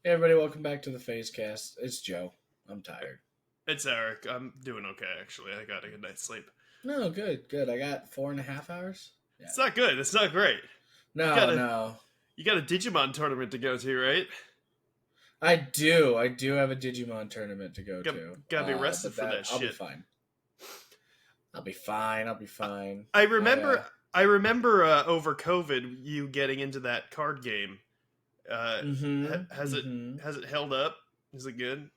Hey everybody, welcome back to the PhazeCast. It's Joe. I'm tired. It's Eric. I'm doing okay, actually. I got a good night's sleep. No, good. I got 4.5 hours. Yeah. It's not good. It's not great. No. You got a Digimon tournament to go to, right? I do have a Digimon tournament to go to. Gotta be rested for that I'll shit. I'll be fine. I remember over COVID you getting into that card game. Has it held up? Is it good?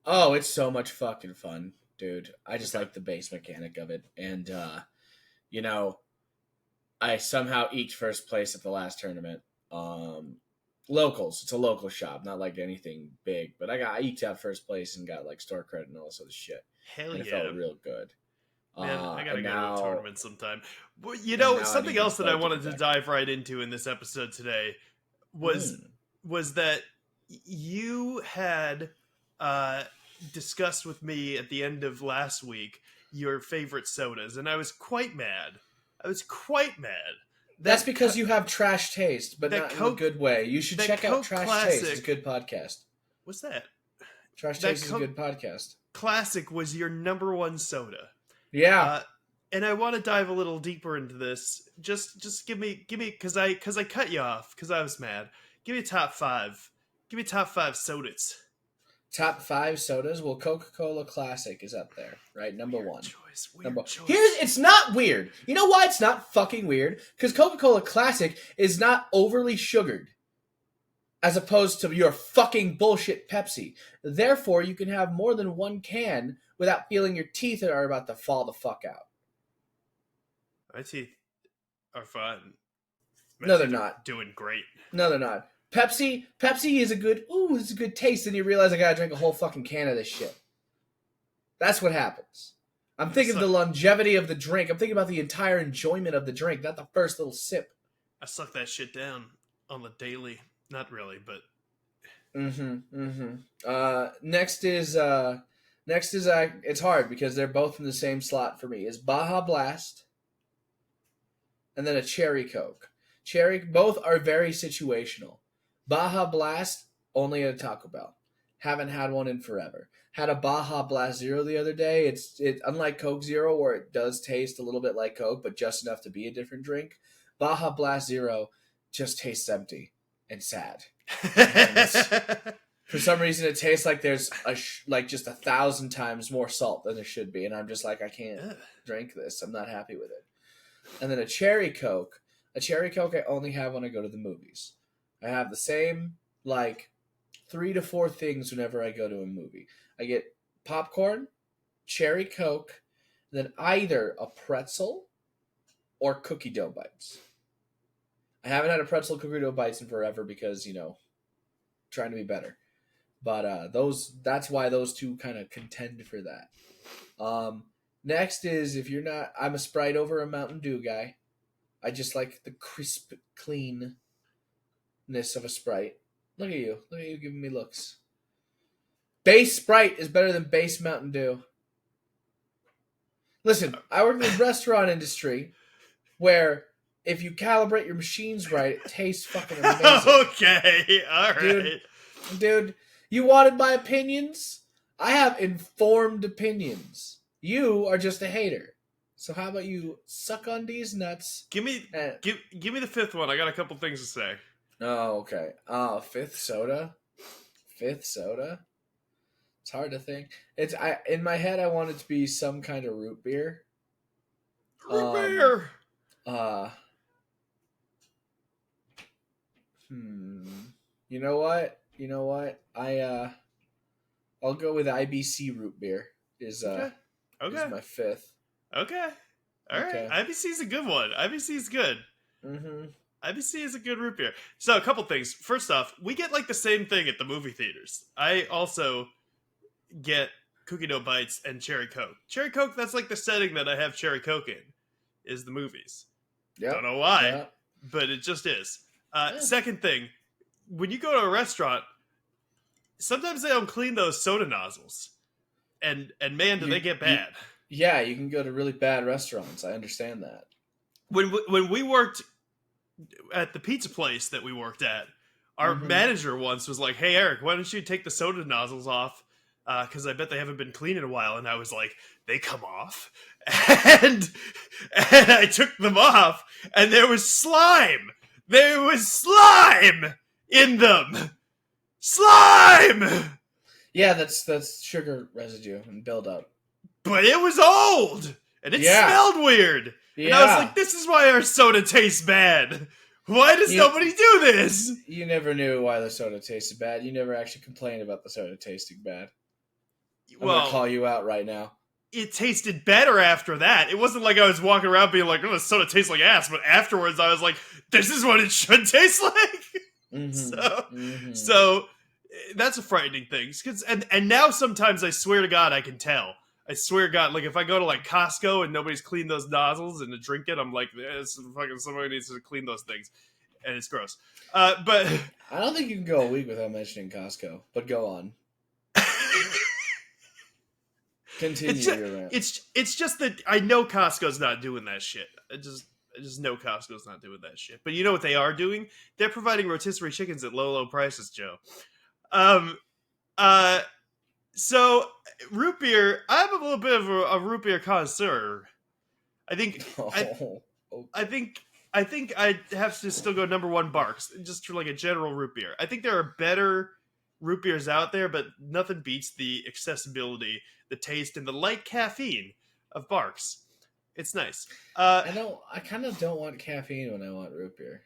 Oh, it's so much fucking fun, dude. I just like the base mechanic of it. And I somehow eked first place at the last tournament. Locals. It's a local shop, not like anything big. But I eked out first place and got like store credit and all this other shit. Hell and yeah. It felt real good. Man, I gotta go to a tournament sometime. Well, something else that I wanted to dive right into in this episode today was that you had discussed with me at the end of last week your favorite sodas, and I was quite mad. That's because you have trash taste, but not in a good way. You should check out Trash Taste. It's a good podcast. What's that? Trash Taste is a good podcast. Classic was your number one soda. Yeah. And I want to dive a little deeper into this. Just give me because I cut you off because I was mad. Give me top five. Give me top five sodas. Top 5 sodas? Well, Coca-Cola Classic is up there, right? Number one. Weird choice. It's not weird. You know why it's not fucking weird? Because Coca-Cola Classic is not overly sugared. As opposed to your fucking bullshit Pepsi. Therefore, you can have more than one can without feeling your teeth are about to fall the fuck out. My teeth are fine. No, they're not. Doing great. No, they're not. Pepsi is it's a good taste, and you realize I gotta drink a whole fucking can of this shit. That's what happens. I'm thinking of the longevity of the drink. I'm thinking about the entire enjoyment of the drink, not the first little sip. I suck that shit down on the daily. Not really, but... Next is it's hard because they're both in the same slot for me. Is Baja Blast, and then a Cherry Coke. Both are very situational. Baja Blast, only at a Taco Bell. Haven't had one in forever. Had a Baja Blast Zero the other day. It's unlike Coke Zero, where it does taste a little bit like Coke, but just enough to be a different drink. Baja Blast Zero just tastes empty and sad. And for some reason, it tastes like there's just 1,000 times more salt than there should be, and I'm just like, I can't drink this. I'm not happy with it. And then a Cherry Coke. A Cherry Coke I only have when I go to the movies. I have the same, 3 to 4 things whenever I go to a movie. I get popcorn, Cherry Coke, then either a pretzel or cookie dough bites. I haven't had a pretzel cookie dough bites in forever because, trying to be better. But that's why those two kind of contend for that. Next is, if you're not, I'm a Sprite over a Mountain Dew guy. I just like the crisp cleanness of a Sprite. Look at you giving me looks. Base Sprite is better than base Mountain Dew. Listen, I work in the restaurant industry where if you calibrate your machines right, it tastes fucking amazing. Okay, all right. Dude, you wanted my opinions? I have informed opinions. You are just a hater. So how about you suck on these nuts? Give me the fifth one. I got a couple things to say. Oh, okay. Fifth soda. It's hard to think. In my head I want it to be some kind of root beer. Root beer. You know what? I'll go with IBC root beer. Is my fifth. Okay. All right. IBC is a good one. IBC is good. Mm-hmm. IBC is a good root beer. So a couple things. First off, we get the same thing at the movie theaters. I also get cookie dough bites and Cherry Coke. Cherry Coke, that's the setting that I have Cherry Coke in, is the movies. Yeah. Don't know why, but it just is. Second thing, when you go to a restaurant, sometimes they don't clean those soda nozzles. And man, do they get bad. Yeah, you can go to really bad restaurants. I understand that. When we worked at the pizza place that we worked at, Our manager once was like, "Hey Eric, why don't you take the soda nozzles off? Because I bet they haven't been clean in a while." And I was like, "They come off," and I took them off, and there was slime. There was slime in them. Slime. Yeah, that's sugar residue and buildup. But it was old, and it smelled weird. Yeah. And I was like, "This is why our soda tastes bad. Why does nobody do this?" You never knew why the soda tasted bad. You never actually complained about the soda tasting bad. I'm gonna call you out right now. It tasted better after that. It wasn't like I was walking around being like, "Oh, this soda tastes like ass," but afterwards I was like, "This is what it should taste like." So that's a frightening thing. And now sometimes I swear to God I can tell. I swear to God, like if I go to like Costco and nobody's cleaned those nozzles and to drink it, I'm like, fucking somebody needs to clean those things, and it's gross. But I don't think you can go a week without mentioning Costco. But go on. Continue your rant. It's just that I know Costco's not doing that shit. I just know Costco's not doing that shit. But you know what they are doing? They're providing rotisserie chickens at low prices, Joe. So root beer. I'm a little bit of a root beer connoisseur. I think I'd have to still go number one Barks, just for like a general root beer. I think there are better root beers out there, but nothing beats the accessibility, the taste, and the light caffeine of Barks. It's nice. I kind of don't want caffeine when I want root beer.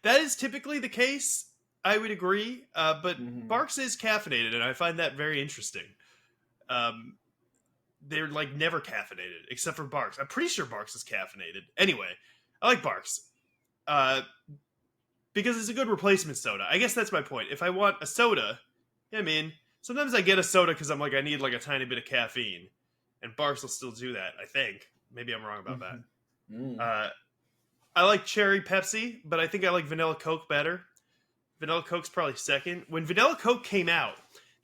That is typically the case. I would agree, but Barks is caffeinated, and I find that very interesting. They're like never caffeinated, except for Barks. I'm pretty sure Barks is caffeinated. Anyway, I like Barks because it's a good replacement soda. I guess that's my point. If I want a soda, I mean, sometimes I get a soda because I'm like, I need like a tiny bit of caffeine, and Barks will still do that. I think. Maybe I'm wrong about that. I like cherry Pepsi, but I think I like vanilla Coke better. Vanilla Coke's probably second. When Vanilla Coke came out,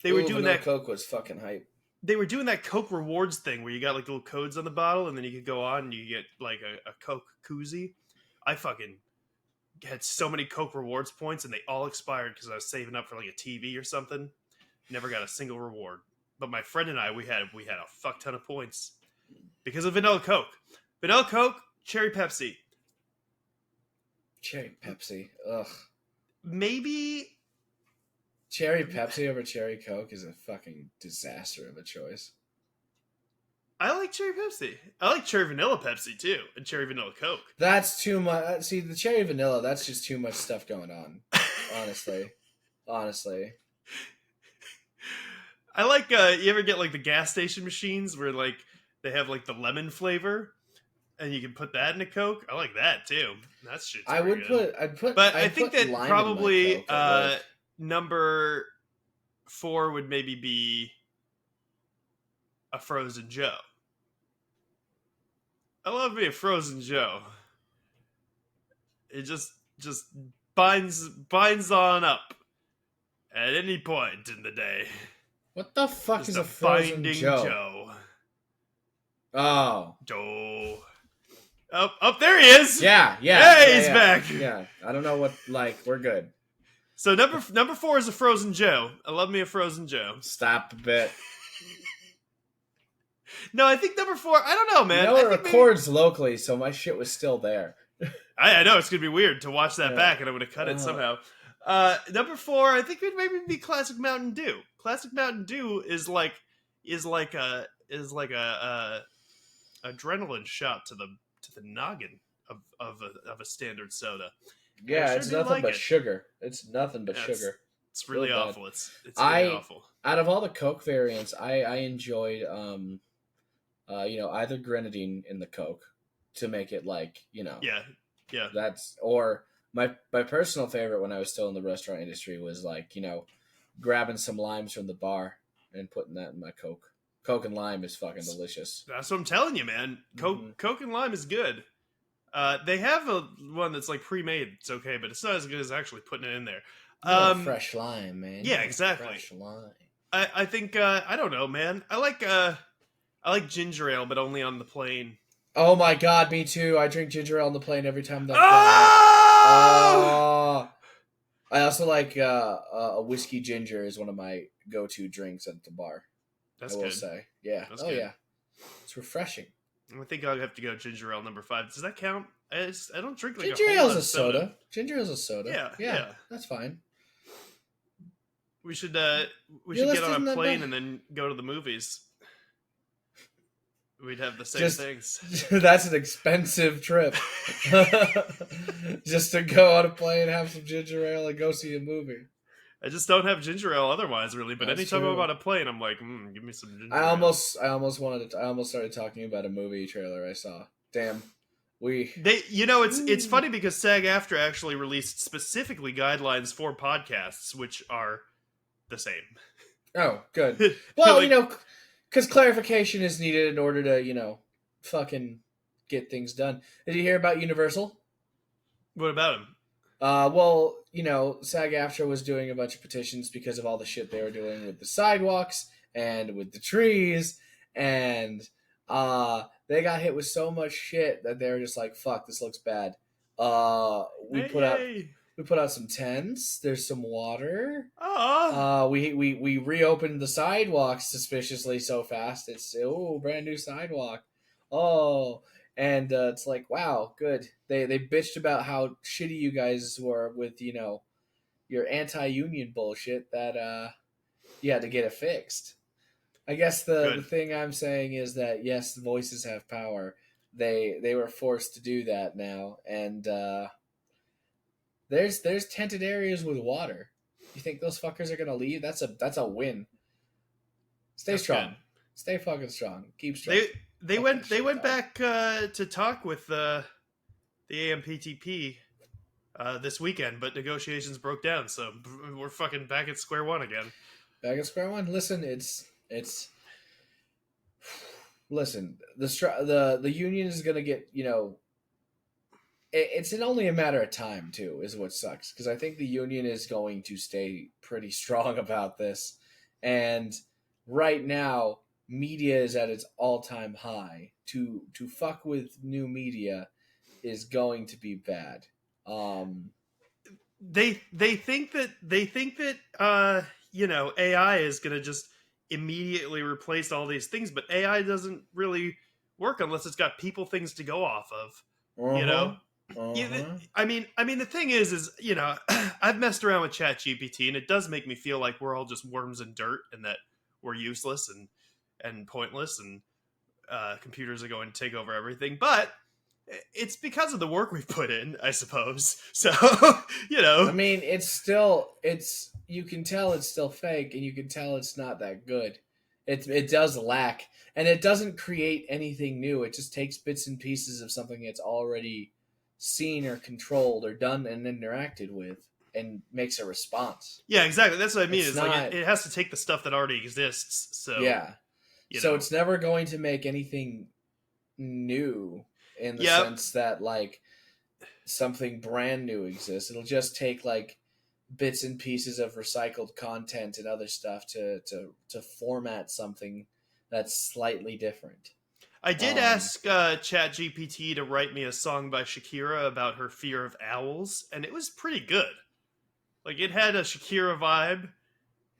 they were doing Vanilla that. Coke was fucking hype. They were doing that Coke rewards thing where you got like little codes on the bottle, and then you could go on and you get like a Coke koozie. I fucking had so many Coke rewards points, and they all expired because I was saving up for like a TV or something. Never got a single reward. But my friend and I, we had a fuck ton of points because of Vanilla Coke. Vanilla Coke, cherry Pepsi. Cherry Pepsi. Ugh. Maybe cherry Pepsi over cherry Coke is a fucking disaster of a choice. I like cherry Pepsi. I like cherry vanilla Pepsi too, and cherry vanilla Coke. That's too much. See, the cherry vanilla, that's just too much stuff going on. Honestly. I like, you ever get like the gas station machines where like they have like the lemon flavor? And you can put that in a Coke. I like that too. That's shit. I think that probably number 4 would maybe be a Frozen Joe. I love me a Frozen Joe. It just binds on up at any point in the day. What the fuck is a Frozen Joe? Oh, Joe. Up there he is. Yeah. Hey, he's back. Yeah, I don't know what. We're good. So number 4 is a Frozen Joe. I love me a Frozen Joe. Stop a bit. No, I think number 4. I don't know, man. It records locally, so my shit was still there. I know it's gonna be weird to watch that back, and I'm gonna cut it somehow. Number 4, I think it would maybe be Classic Mountain Dew. Classic Mountain Dew is like a adrenaline shot to the noggin of a standard soda. Yeah, it's nothing but sugar. It's nothing but sugar. It's really awful. It's really awful. Out of all the Coke variants, I enjoyed either grenadine in the Coke to make it yeah. That's or my personal favorite when I was still in the restaurant industry was grabbing some limes from the bar and putting that in my Coke. Coke and lime is fucking delicious. That's what I'm telling you, man. Coke and lime is good. They have one that's like pre-made. It's okay, but it's not as good as actually putting it in there. Fresh lime, man. Yeah, exactly. Fresh lime. I think I don't know, man. I like ginger ale, but only on the plane. Oh my god, me too. I drink ginger ale on the plane every time that. I also like a whiskey ginger is one of my go-to drinks at the bar. That's I will good. say, yeah. That's Oh good. yeah, it's refreshing. I think I'll have to go ginger ale number 5. Does that count? I don't drink like a Ginger whole ale's lot a of soda. soda. Ginger ale's a soda. Yeah, Yeah, yeah. that's fine. We should Your get list on isn't a that plane bad. and then go to the movies. We'd have the same Just things. that's an expensive trip. Just to go on a plane, have some ginger ale, and go see a movie. I just don't have ginger ale otherwise, really. But That's anytime I'm true. on a plane, I'm like, give me some ginger I ale. I almost started talking about a movie trailer I saw. Damn, we. It's funny because SAG-AFTRA actually released specifically guidelines for podcasts, which are the same. Oh, good. Well, Like, because clarification is needed in order to fucking get things done. Did you hear about Universal? what about him? Well, SAG-AFTRA was doing a bunch of petitions because of all the shit they were doing with the sidewalks and with the trees, and they got hit with so much shit that they were just like, "Fuck, this looks bad." We put out Yay. we put out some tents. There's some water. Aw. We reopened the sidewalks suspiciously so fast. It's brand new sidewalk. Oh, and it's like, wow, good. They bitched about how shitty you guys were with your anti-union bullshit that you had to get it fixed. I guess the Good. thing I'm saying is that yes, voices have power. They were forced to do that now, and there's tented areas with water. You think those fuckers are gonna leave? That's a win. Stay That's strong. good. Stay fucking strong. Keep strong. They Fuck went that they shit, went dog. back to talk with the AMPTP this weekend, but negotiations broke down, so we're fucking back at square one again. Back at square one. Listen, it's listen. The union is gonna get it's only a matter of time too. Is what sucks because I think the union is going to stay pretty strong about this, and right now media is at its all-time high. To fuck with new media is going to be bad. They think that AI is gonna just immediately replace all these things, but AI doesn't really work unless it's got people things to go off of. You know, I mean, the thing is, I've messed around with Chat GPT, and it does make me feel like we're all just worms in dirt, and that we're useless and pointless, and computers are going to take over everything. But it's because of the work we've put in, I suppose. So, I mean, it's you can tell it's still fake, and you can tell it's not that good. It does lack, and it doesn't create anything new. It just takes bits and pieces of something it's already seen or controlled or done and interacted with, and makes a response. yeah, exactly. That's what I mean. It's It's not, like it has to take the stuff that already exists. So, yeah. you So know. it's never going to make anything new in the Yep. sense that like something brand new exists. It'll just take like bits and pieces of recycled content and other stuff to format something that's slightly different. I did ask Chat GPT to write me a song by Shakira about her fear of owls, and it was pretty good. Like it had a Shakira vibe,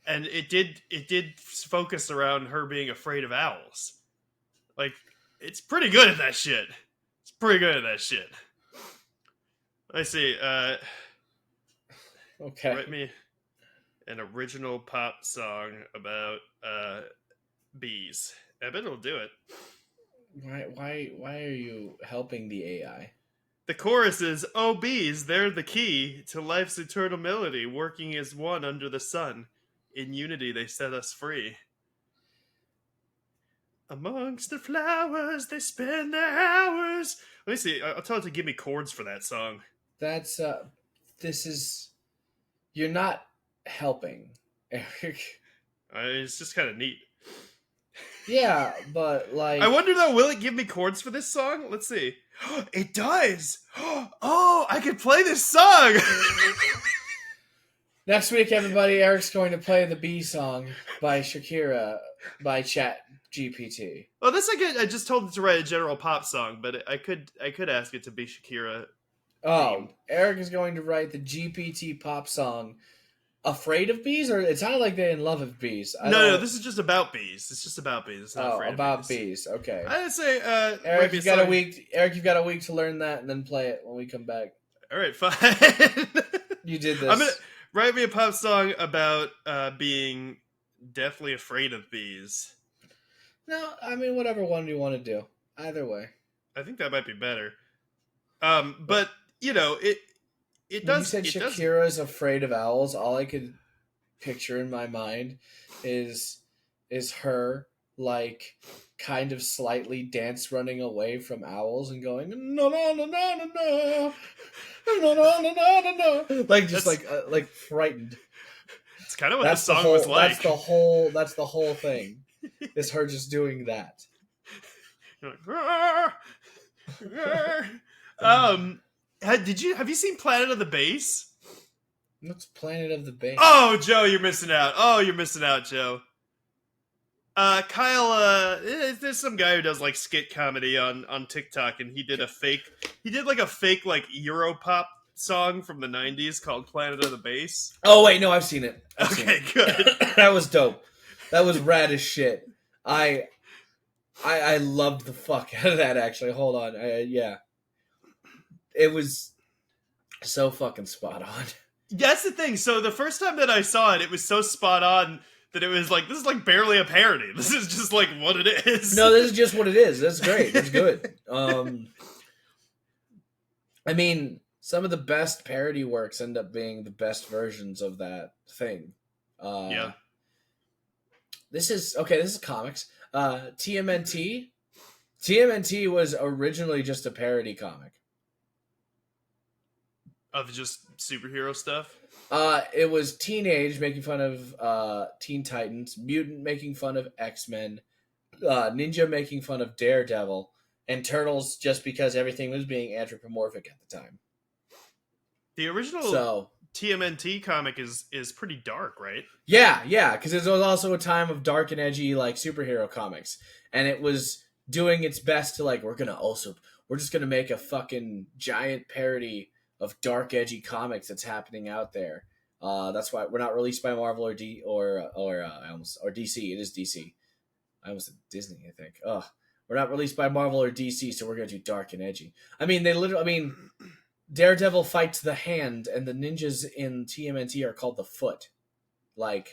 and it did focus around her being afraid of owls. Like it's pretty good at that shit. It's pretty good at that shit. I see. Okay. Write me an original pop song about bees. I bet it'll do it. Why are you helping the AI? The chorus is, "Oh bees, they're the key to life's eternal melody, working as one under the sun. In unity they set us free. Amongst the flowers, they spend their hours." Let me see. I'll tell it to give me chords for that song. That's this is you're not helping, Eric. It's just kind of neat. Yeah, but like I wonder though, will it give me chords for this song? Let's see. It does. Oh, I could play this song. next week, everybody, Eric's going to play the Bee song by Shakira by Chat GPT. Well, this I just told it to write a general pop song, but I could ask it to be Shakira Oh, theme. Eric is going to write the GPT pop song "Afraid of Bees," or it sounded like they're in love of bees. I No, don't. this is just about bees. It's just about bees. It's not Oh, afraid of about bees. bees. Okay. I'd say, Eric, write me you've a got a song. week. Eric, you've got a week to learn that, and then play it when we come back. All right, fine. You did this. I'm gonna write me a pop song about being deathly afraid of bees. No, I mean whatever one you want to do. Either way. I think that might be better. But you know, it When you does. said It does. Shakira's afraid of owls, all I could picture in my mind is her like kind of slightly dance running away from owls and going no no no no no no no no no no no like just like frightened. It's kind of what the song was like. That's the whole thing. Is her just doing that. You're like, have you seen Planet of the Bass? What's Planet of the Bass? Oh, Joe, you're missing out. Oh, you're missing out, Joe. Kyle, there's some guy who does like skit comedy on TikTok, and he did a fake like Europop song from the 90s called Planet of the Bass. Oh wait, no, I've seen it. Okay, good. That was dope. That was rad as shit. I loved the fuck out of that. Actually, hold on. Yeah, it was so fucking spot on. That's the thing. So the first time that I saw it, it was so spot on that it was like, this is like barely a parody. This is just like what it is. No, this is just what it is. That's great. That's good. I mean, some of the best parody works end up being the best versions of that thing. Yeah. This is comics. TMNT. TMNT was originally just a parody comic. Of just superhero stuff? It was Teenage making fun of Teen Titans, Mutant making fun of X-Men, Ninja making fun of Daredevil, and Turtles just because everything was being anthropomorphic at the time. The original TMNT comic is pretty dark, right? Yeah, because it was also a time of dark and edgy like superhero comics, and it was doing its best to like we're just gonna make a fucking giant parody of dark edgy comics that's happening out there. That's why we're not released by Marvel or DC. It is DC. I almost said Disney. I think. We're not released by Marvel or DC, so we're gonna do dark and edgy. I mean, Daredevil fights the hand, and the ninjas in TMNT are called the Foot. Like,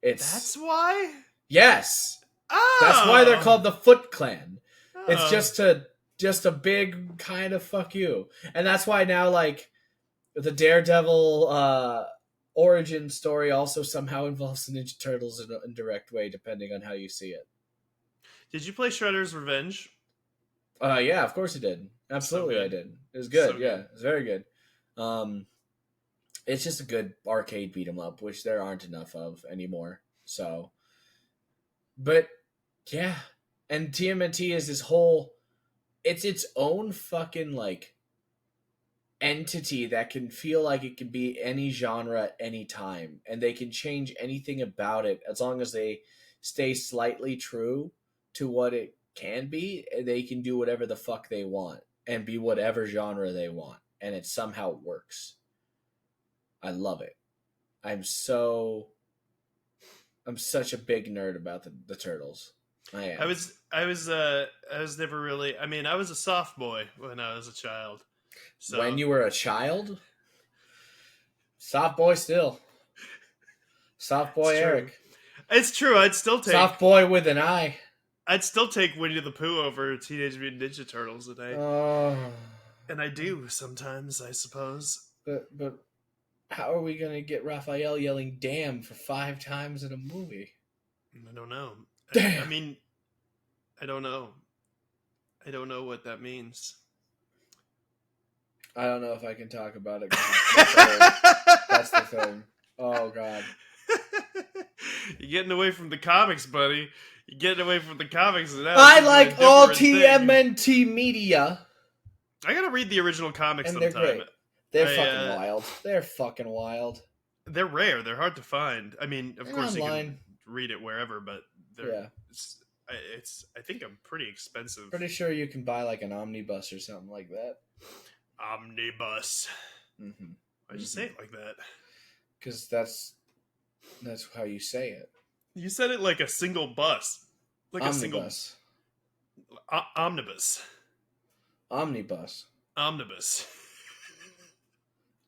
that's why. Yes, oh, that's why they're called the Foot Clan. Oh. It's just a big kind of fuck you, and that's why now like the Daredevil origin story also somehow involves the Ninja Turtles in a indirect way, depending on how you see it. Did you play Shredder's Revenge? Yeah, of course it did. Absolutely, so I did. It was good. Yeah, it was very good. It's just a good arcade beat 'em up, which there aren't enough of anymore. So, but yeah, and TMNT is this whole. It's its own fucking like entity that can feel like it can be any genre at any time, and they can change anything about it as long as they stay slightly true to what it can be. They can do whatever the fuck they want and be whatever genre they want, and it somehow works. I love it. I'm such a big nerd about the Turtles. I am. I was never really. I mean, I was a soft boy when I was a child. So when you were a child, soft boy still. Soft boy Eric. It's true. I'd still take soft boy with an eye. I'd still take Winnie the Pooh over Teenage Mutant Ninja Turtles today. And I do sometimes, I suppose. But how are we gonna get Raphael yelling "damn" for 5 times in a movie? I don't know. Damn. I mean, I don't know. I don't know what that means. I don't know if I can talk about it. That's the thing. Oh God. You're getting away from the comics, buddy. You're getting away from the comics. I like all TMNT media. I gotta read the original comics and sometime. They're great. They're fucking wild. They're fucking wild. They're rare. They're hard to find. I mean, of course online. You can read it wherever, but I think I'm pretty expensive. Pretty sure you can buy like an omnibus or something like that. Omnibus. Mm-hmm. Why'd you say it like that? Because that's how you say it. You said it like a single bus. Like omnibus. Omnibus. Omnibus. Omnibus.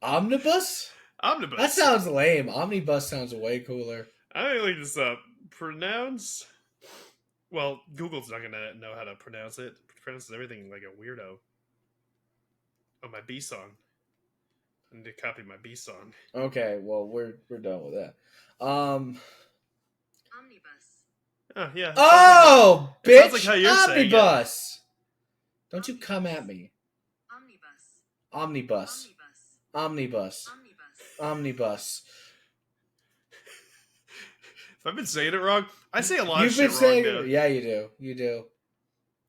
Omnibus? Omnibus. That sounds lame. Omnibus sounds way cooler. I didn't look this up. Pronounce. Well, Google's not gonna know how to pronounce it. It pronounces everything like a weirdo. Oh, my B song. I need to copy my B song. Okay, well we're done with that. Omnibus. Oh yeah. Oh, like bitch! sounds like how you're Omnibus. Don't you come at me. Omnibus. Omnibus. Omnibus. Omnibus. If I've been saying it wrong, I say a lot You've of shit been saying wrong now. Yeah, you do. You do.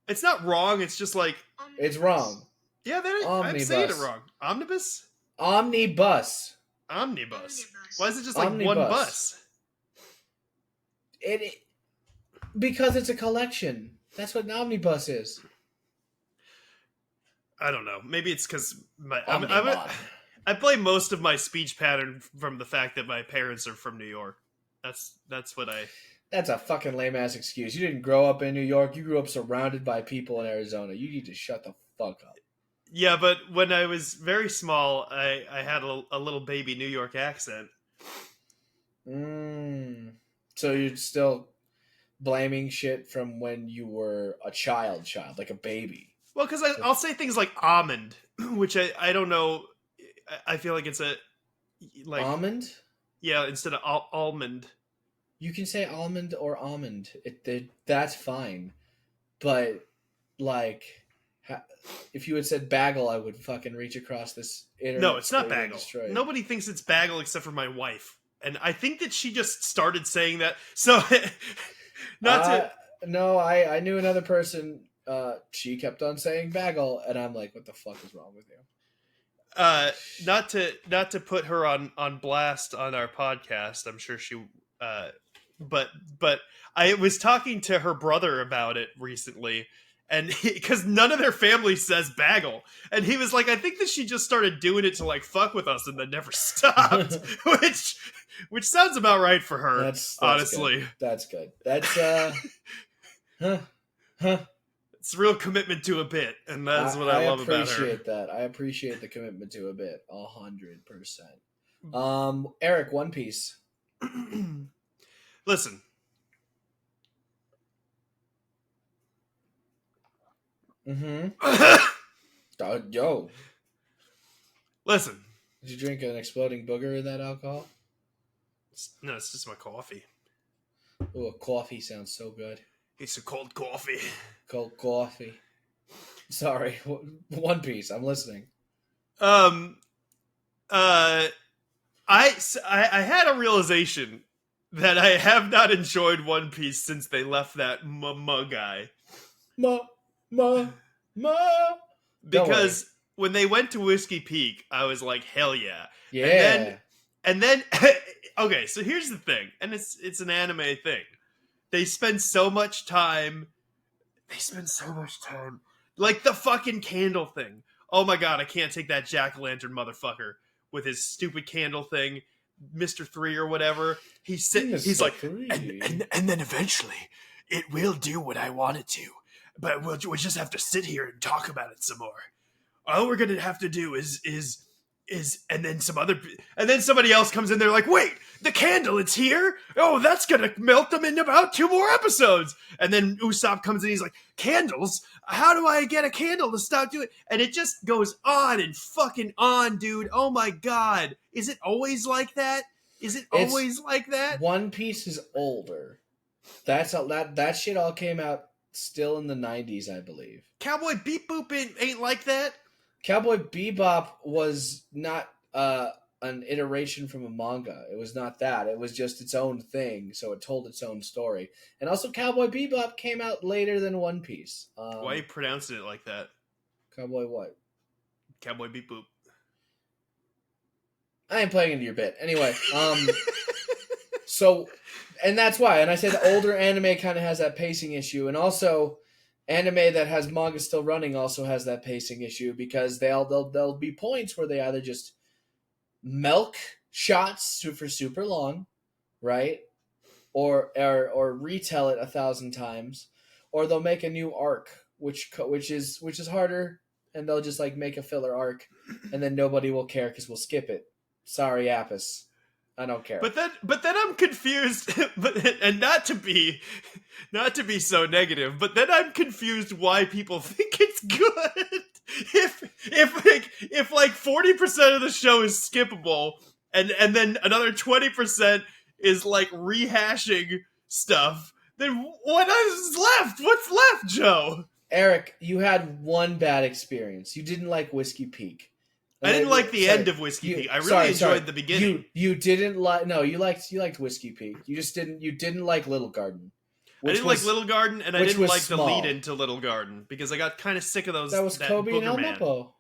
It's not wrong. It's just like It's wrong. yeah, I'm saying it wrong. Omnibus. Omnibus. Omnibus. Why is it just like Omnibus. one bus? It because it's a collection. That's what an omnibus is. I don't know. Maybe it's because Omnibus. I blame most of my speech pattern from the fact that my parents are from New York. That's what I. That's a fucking lame ass excuse. You didn't grow up in New York. You grew up surrounded by people in Arizona. You need to shut the fuck up. Yeah, but when I was very small, I had a little baby New York accent. So you're still blaming shit from when you were a child, like a baby. Well, because I'll say things like almond, which I don't know. I feel like it's a like almond. Yeah, instead of almond. You can say almond or almond. That's fine. But like, if you had said bagel, I would fucking reach across this internet. No, it's not bagel. Nobody thinks it's bagel except for my wife, and I think that she just started saying that. So, No, I knew another person. She kept on saying bagel, and I'm like, what the fuck is wrong with you? Not to put her on blast on our podcast. I'm sure she. But I was talking to her brother about it recently, and because none of their family says bagel, and he was like, I think that she just started doing it to like fuck with us, and then never stopped, which sounds about right for her. That's honestly, good. That's good. That's It's a real commitment to a bit, and that's what I love about her. I appreciate that. I appreciate the commitment to a bit, 100%. Eric, One Piece. Listen. Yo. Listen. Did you drink an exploding booger in that alcohol? No, it's just my coffee. Oh, a coffee sounds so good. It's a cold coffee. Cold coffee. Sorry, One Piece. I'm listening. I had a realization that I have not enjoyed One Piece since they left that guy. Because when they went to Whiskey Peak, I was like, hell yeah. Yeah. And then okay, so here's the thing, and it's an anime thing. They spend so much time. Like the fucking candle thing. Oh my god, I can't take that jack-o'-lantern motherfucker with his stupid candle thing, Mr. 3 or whatever. He's like, and then eventually it will do what I want it to. But we'll just have to sit here and talk about it some more. All we're gonna have to do is and then somebody else comes in there like, wait, the candle, it's here? Oh, that's gonna melt them in about 2 more episodes. And then Usopp comes in, he's like, candles? How do I get a candle to stop doing it? And it just goes on and fucking on, dude. Oh my god. Is it always like that? Like that? One Piece is older. That shit all came out still in the 90s, I believe. Cowboy Bebop ain't like that. Cowboy Bebop was not an iteration from a manga. It was not that. It was just its own thing, so it told its own story. And also, Cowboy Bebop came out later than One Piece. Why you pronounced it like that? Cowboy what? Cowboy Bebop. I ain't playing into your bit. Anyway, So, and that's why. And I said older anime kind of has that pacing issue, and also anime that has manga still running also has that pacing issue because there'll be points where they either just milk shots for super long, right? Or retell it 1,000 times, or they'll make a new arc, which is harder, and they'll just like make a filler arc, and then nobody will care because we'll skip it. Sorry, Apis, I don't care. But then I'm confused. And not to be so negative, but then I'm confused why people think it's good. If like 40% of the show is skippable, and then another 20% is like rehashing stuff, then what is left? What's left, Joe? Eric, you had one bad experience. You didn't like Whiskey Peak. I didn't like the end of Whiskey Peak. I really enjoyed the beginning. You didn't like. No, you liked Whiskey Peak. You just didn't. You didn't like Little Garden. I didn't like Little Garden, and I didn't like small. the lead into Little Garden because I got kind of sick of those. That was Kobe and Helmeppo.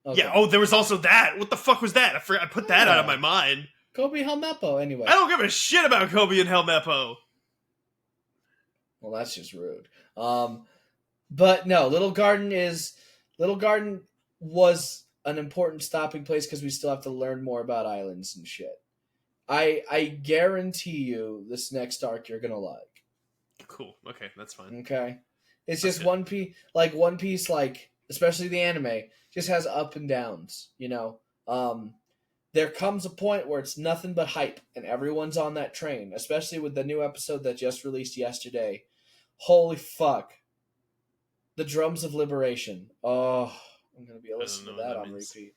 Okay. Yeah. Oh, there was also that. What the fuck was that? I put that out of my mind. Kobe Helmeppo. Anyway, I don't give a shit about Kobe and Helmeppo. Well, that's just rude. But no, Little Garden was an important stopping place because we still have to learn more about islands and shit. I guarantee you this next arc you're gonna like. Cool. Okay, that's fine. Okay. It's just One Piece, like especially the anime, just has up and downs, you know. There comes a point where it's nothing but hype and everyone's on that train, especially with the new episode that just released yesterday. Holy fuck. The Drums of Liberation. Oh, I'm going to be listening to that on repeat.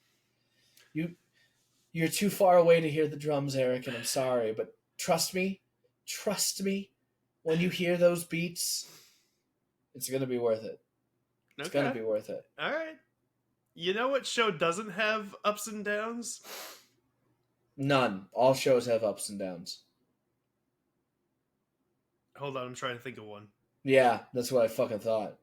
You're too far away to hear the drums, Eric, and I'm sorry, but trust me, when you hear those beats, it's going to be worth it. It's going to be worth it. All right. You know what show doesn't have ups and downs? None. All shows have ups and downs. Hold on, I'm trying to think of one. Yeah, that's what I fucking thought.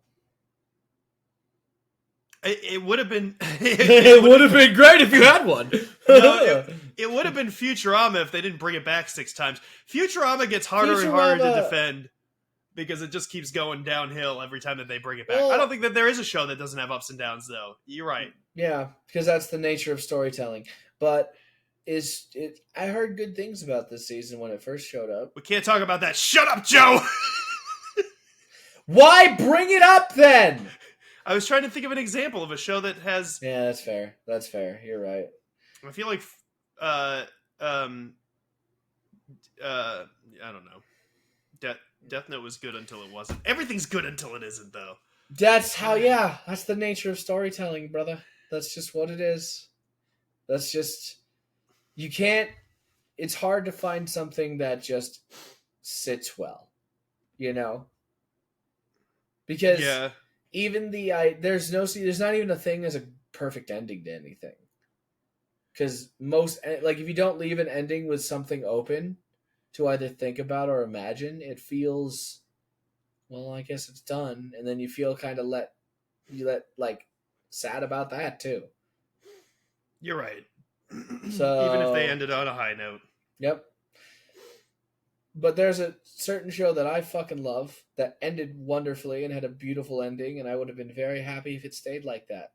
It would have been... it would have been great if you had one. No, it would have been Futurama if they didn't bring it back 6 times. Futurama gets harder and harder to defend because it just keeps going downhill every time that they bring it back. I don't think that there is a show that doesn't have ups and downs, though. You're right. Yeah, because that's the nature of storytelling. But I heard good things about this season when it first showed up. We can't talk about that. Shut up, Joe! Why bring it up, then? I was trying to think of an example of a show that has... Yeah, that's fair. That's fair. You're right. I feel like... I don't know. Death Note was good until it wasn't. Everything's good until it isn't, though. That's that's the nature of storytelling, brother. That's just what it is. That's just... You can't... It's hard to find something that just sits well. You know? Because... Yeah. Even there's not even a thing as a perfect ending to anything. Because if you don't leave an ending with something open to either think about or imagine, it feels, well, I guess it's done. And then you feel kind of sad about that too. You're right. So even if they ended on a high note. Yep. But there's a certain show that I fucking love that ended wonderfully and had a beautiful ending, and I would have been very happy if it stayed like that.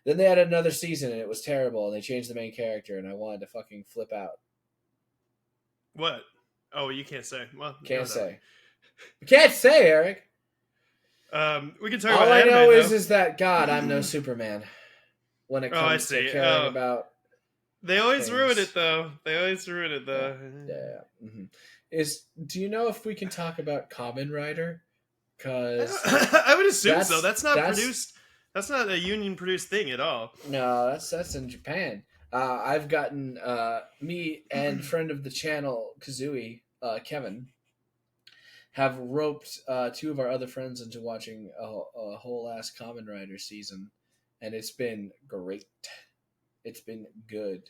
Then they had another season, and it was terrible, and they changed the main character, and I wanted to fucking flip out. What? Oh, you can't say. Well, can't say. Can't say, Eric. We can talk about all I anime, know though. is that God, I'm no Superman. When it comes to caring about, they always ruin it though. Yeah. Mm-hmm. Do you know if we can talk about Kamen Rider? Because I would assume so. That's not produced. That's not a union produced thing at all. No, that's in Japan. I've gotten me and friend of the channel Kazooie, Kevin, have roped 2 of our other friends into watching a whole ass Kamen Rider season, and it's been great. It's been good.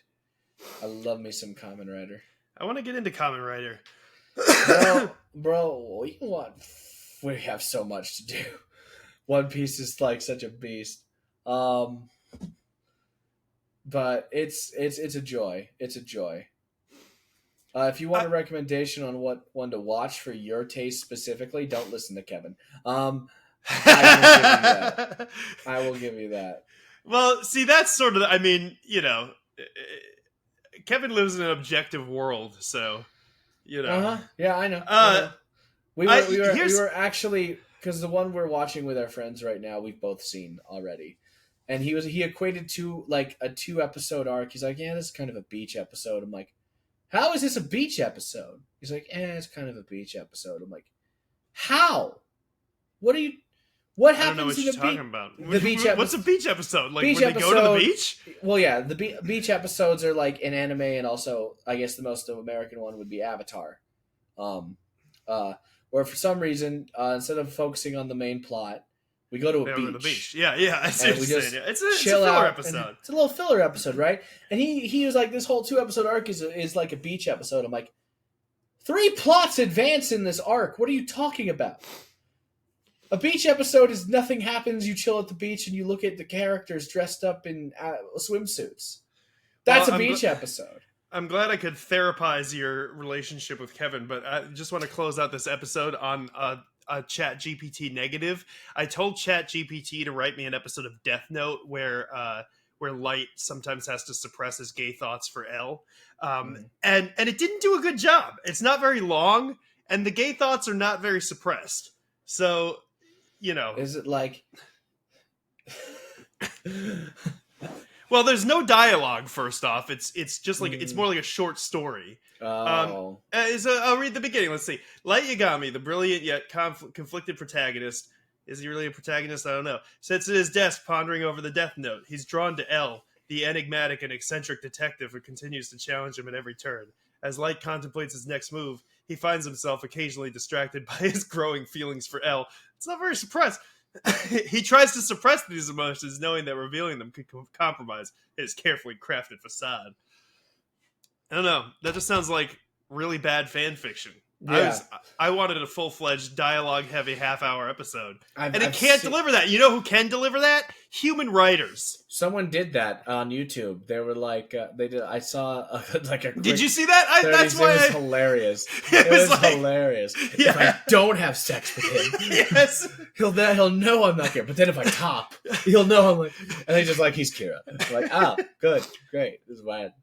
I love me some Kamen Rider. I want to get into Kamen Rider. Bro, we have so much to do. One Piece is like such a beast. But it's a joy. It's a joy. If you want a recommendation on what one to watch for your taste specifically, don't listen to Kevin. I will give you that. Well, see, that's sort of. I mean, Kevin lives in an objective world, so Yeah, I know. We were actually, because the one we're watching with our friends right now, we've both seen already, and he equated to like a 2-episode arc. He's like, yeah, this is kind of a beach episode. I'm like, how is this a beach episode? He's like, it's kind of a beach episode. I'm like, how? What happens in the talking about? The beach What's a beach episode? Like beach where they go to the beach? Well, yeah, the beach episodes are like an anime, and also I guess the most American one would be Avatar. Where for some reason, instead of focusing on the main plot, we go to a beach. The beach. Yeah. I see what you're saying. It's a filler episode. It's a little filler episode, right? And he was like, this whole 2-episode arc is like a beach episode. I'm like, 3 plots advance in this arc. What are you talking about? A beach episode is nothing happens. You chill at the beach and you look at the characters dressed up in swimsuits. That's a beach episode. I'm glad I could therapize your relationship with Kevin, but I just want to close out this episode on a Chat GPT negative. I told Chat GPT to write me an episode of Death Note where Light sometimes has to suppress his gay thoughts for L, and it didn't do a good job. It's not very long, and the gay thoughts are not very suppressed. So, is it like? Well, there's no dialogue. First off, it's just like it's more like a short story. Oh. I'll read the beginning. Let's see. Light Yagami, the brilliant yet conflicted protagonist. Is he really a protagonist? I don't know. Sits at his desk pondering over the Death Note. He's drawn to L, the enigmatic and eccentric detective who continues to challenge him at every turn. As Light contemplates his next move, he finds himself occasionally distracted by his growing feelings for L. It's not very suppressed. He tries to suppress these emotions, knowing that revealing them could compromise his carefully crafted facade. I don't know. That just sounds like really bad fan fiction. Yeah. I wanted a full-fledged, dialogue-heavy half-hour episode. I've can't deliver that. You know who can deliver that? Human writers. Someone did that on YouTube. They were like, I saw like a. Did you see that? That's why it was hilarious. It was like, hilarious. Yeah. If I don't have sex with him, yes, he'll know I'm not here. But then if I top, he'll know I'm like, and they just like, he's Kira. Like, good, great. This is bad.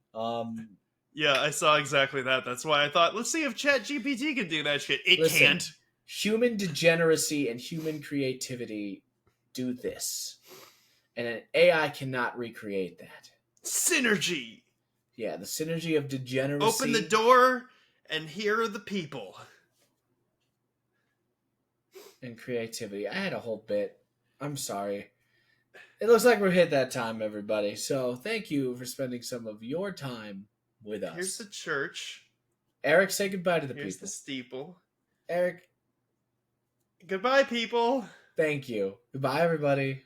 Yeah, I saw exactly that. That's why I thought, let's see if Chat GPT can do that shit. Listen, can't. Human degeneracy and human creativity do this. And an AI cannot recreate that. Synergy. Yeah, the synergy of degeneracy. Open the door, and here are the people. And creativity. I had a whole bit. I'm sorry. It looks like we're hit that time, everybody. So thank you for spending some of your time with us. Here's the church. Eric, say goodbye to the Here's people. the steeple. Eric. Goodbye, people. Thank you. Goodbye, everybody.